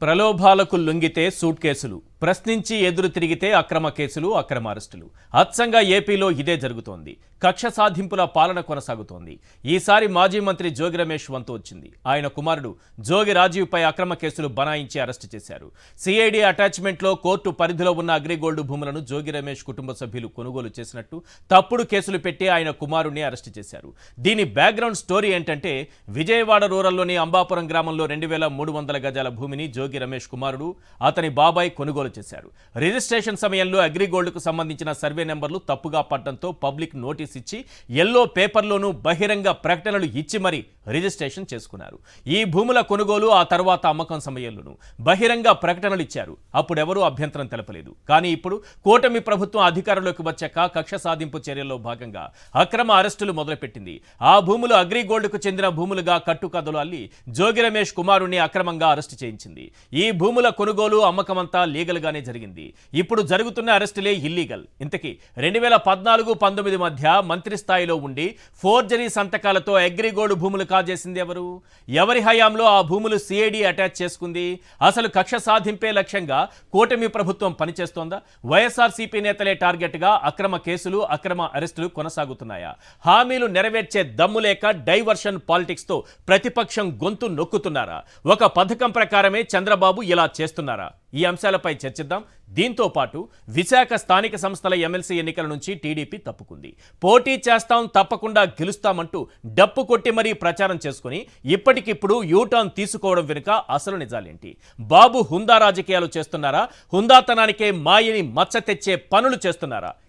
ప్రలోభాలకు లొంగితే సూట్ కేసులు, ప్రశ్నించి ఎదురు తిరిగితే అక్రమ కేసులు, అక్రమ అరెస్టులు. అచ్చంగా ఏపీలో ఇదే జరుగుతోంది. కక్ష సాధింపుల పాలన కొనసాగుతోంది. ఈసారి మాజీ మంత్రి జోగి రమేష్ వంతు వచ్చింది. ఆయన కుమారుడు జోగి రాజీవ్పై అక్రమ కేసులు బనాయించి అరెస్టు చేశారు. సిఐడి అటాచ్మెంట్లో కోర్టు పరిధిలో ఉన్న అగ్రిగోల్డ్ భూములను జోగి రమేష్ కుటుంబ సభ్యులు కొనుగోలు చేసినట్టు తప్పుడు కేసులు పెట్టి ఆయన కుమారుడిని అరెస్టు చేశారు. దీని బ్యాక్గ్రౌండ్ స్టోరీ ఏంటంటే, విజయవాడ రూరల్లోని అంబాపురం గ్రామంలో 2300 గజాల భూమిని జోగి రమేష్ కుమారుడు, అతని బాబాయ్ కొనుగోలు చేశారు. రిజిస్ట్రేషన్ సమయంలో అగ్రిగోల్డ్కు సంబంధించిన సర్వే నెంబర్లు తప్పుగా పడటంతో పబ్లిక్ నోటీస్ ఇచ్చి ఎల్లో పేపర్లోనూ బహిరంగ ప్రకటనలు ఇచ్చి మరీ రిజిస్ట్రేషన్ చేసుకున్నారు. ఈ భూముల కొనుగోలు ఆ తర్వాత అమ్మకం సమయంలోనూ బహిరంగ ప్రకటనలు ఇచ్చారు. అప్పుడెవరూ అభ్యంతరం తెలపలేదు. కానీ ఇప్పుడు కూటమి ప్రభుత్వం అధికారంలోకి వచ్చాక కక్ష సాధింపు చర్యల్లో భాగంగా అక్రమ అరెస్టులు మొదలుపెట్టింది. ఆ భూములు అగ్రిగోల్డ్కు చెందిన భూములుగా కట్టుకథలు అల్లి జోగి రమేష్ కుమారుణ్ణి అక్రమంగా అరెస్టు చేయించింది. ఈ భూముల కొనుగోలు అమ్మకమంతా లీగల్ గానే జరిగింది. ఇప్పుడు జరుగుతున్న అరెస్టులే ఇల్లీగల్. ఇంతకీ 2014-19 మధ్య మంత్రి స్థాయిలో ఉండి ఫోర్జరీ సంతకాలతో అగ్రిగోల్డ్ భూములు కాజేసింది ఎవరు? ఎవరి హయాంలో ఆ భూములు సిఐడి అటాచ్ చేసుకుంది? అసలు కక్ష సాధింపే లక్ష్యంగా కూటమి ప్రభుత్వం పనిచేస్తోందా? వైఎస్ఆర్సీపీ నేతలే టార్గెట్ గా అక్రమ కేసులు, అక్రమ అరెస్టులు కొనసాగుతున్నాయా? హామీలు నెరవేర్చే దమ్ము లేక డైవర్షన్ పాలిటిక్స్ తో ప్రతిపక్షం గొంతు నొక్కుతున్నారా? ఒక పథకం ప్రకారమే చంద్రబాబు ఇలా చేస్తున్నారా? ఈ అంశాలపై చర్చిద్దాం. దీంతో పాటు విశాఖ స్థానిక సంస్థల ఎమ్మెల్సీ ఎన్నికల నుంచి టీడీపీ తప్పుకుంది. పోటీ చేస్తాం, తప్పకుండా గెలుస్తామంటూ డప్పు కొట్టి మరీ ప్రచారం చేసుకుని ఇప్పటికిప్పుడు యూటర్న్ తీసుకోవడం వెనుక అసలు నిజాలేంటి? బాబు హుందా రాజకీయాలు చేస్తున్నారా? హుందాతనానికే మాయని మచ్చ తెచ్చే పనులు చేస్తున్నారా?